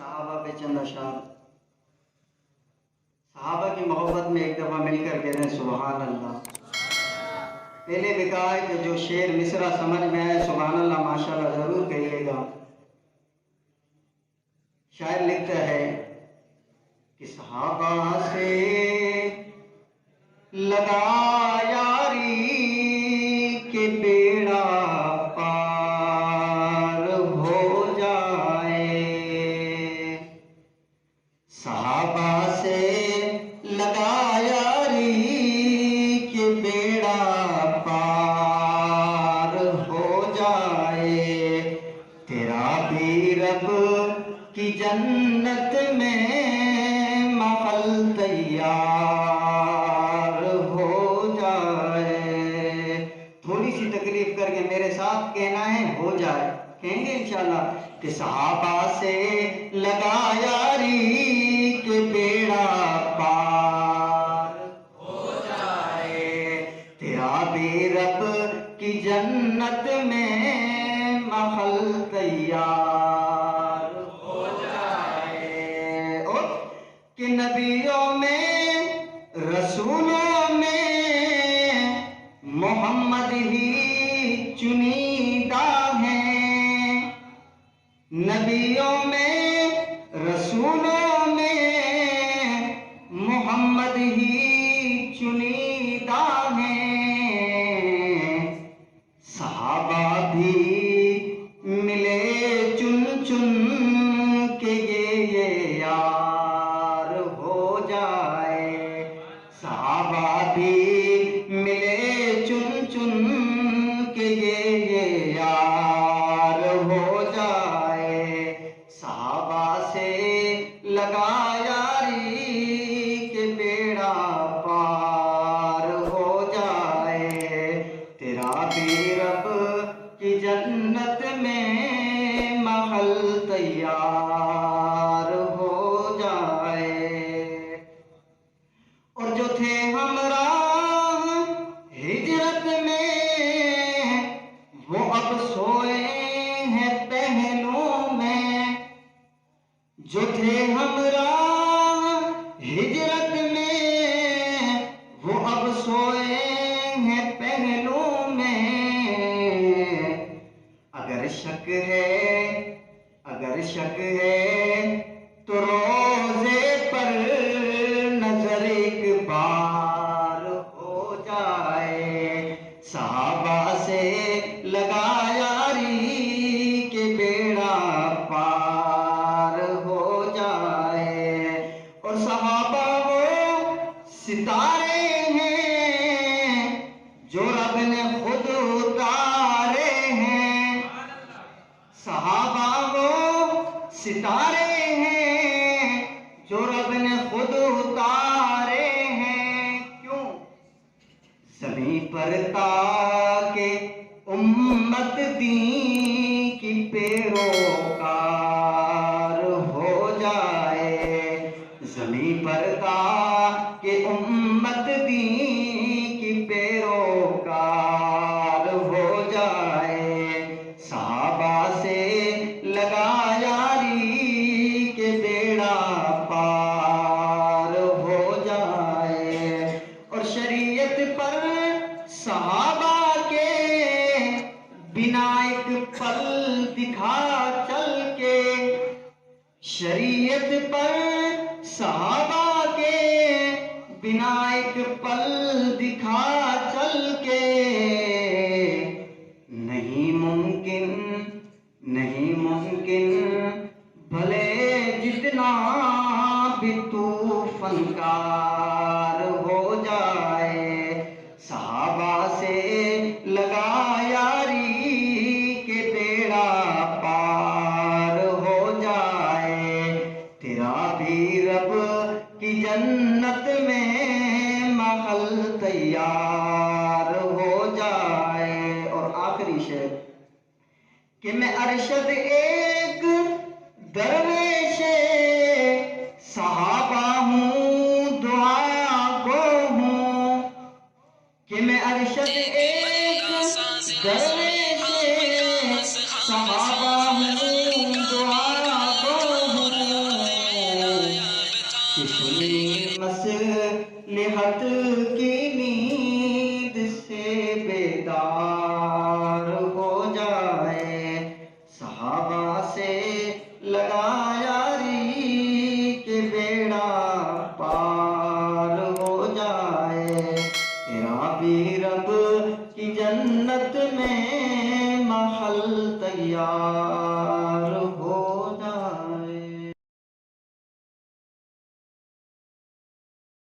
صحابہ پہ چند اشعار. صحابہ کی محبت میں ایک دفعہ مل کر کہتے ہیں سبحان اللہ. پہلے بھی کہا ہے کہ جو شعر مصرع سمجھ میں آئے سبحان اللہ ماشاءاللہ ضرور کہیے گا. شاعر لکھتا ہے کہ صحابہ سے لگا یاری کہ بیڑا پار ہو جائے. صحابہ سے لگا یاری کہ بیڑا پار ہو جائے. تیرا بھی رب کی جنت میں محل تیار ہو جائے. تھوڑی سی تکلیف کر کے میرے ساتھ کہنا ہے ہو جائے. کہیں گے انشاءاللہ کہ صحابہ سے لگا یاری کہ بیڑا پار ہو جائے. تیرا بھی رب کی جنت میں محل تیار ہو جائے. اور کہ نبیوں میں رسولوں میں محمد ہی چنیدہ ہیں. نبیوں میں رسولوں میں محمد ہی چنیدہ ہیں. صحابہ بھی ملے چن چن کے یہ یار ہو جائے. صحابہ بھی ملے چن چن کے یہ یار ہو جائے. صحابہ سے لگا یاری کہ بیڑا پار ہو جائے. تیرا بھی رب کی جنت میں محل تیار ہو جائے. اور جو تھے ہمراہ ہجرت میں وہ اب سوئے ہیں پہلوں میں. جو تھے ہمراہ ہجرت میں وہ اب سوئے ہیں پہلوں میں. اگر شک ہے تو روزے پر نظر ایک بار ہو جائے. صحابہ سے لگا یاری کہ بیڑا پار ہو جائے. اور صحابہ وہ ستارے ہیں جو رب نے خود اتارے ہیں. صحابہ وہ ستارے ہیں جو رب نے خود اتارے ہیں. کیوں؟ زمین پر تاکہ امت دین کی پیروکار ہو جائے. زمین پر تاکہ امت دین کی پیروکار ہو جائے. صحابہ سے لگا یاری کہ بیڑا پار ہو جائے. اور شریعت پر صحابہ کے بنا ایک پل دکھا چل کے. شریعت پر صحابہ کے بنا ایک پل دکھا چل کے. نہیں ممکن بھلے جتنا بھی تو فنکار ہو جائے. صحابہ سے لگا یاری کہ بیڑا پار ہو جائے. تیرا بھی رب کی جنت میں محل تیار ہو جائے. اور آخری شعر کہ میں ارشد ایک درویش صحابہ ہوں دعا گو ہوں. کہ میں ارشد ایک درویش صحابہ ہوں دعا گو ہوں. کی نیند سے بیدار ہو جائے، صحابہ سے لگا یاری کہ بیڑا پار ہو جائے، تیرا بھی رب کی جنت میں محل تیار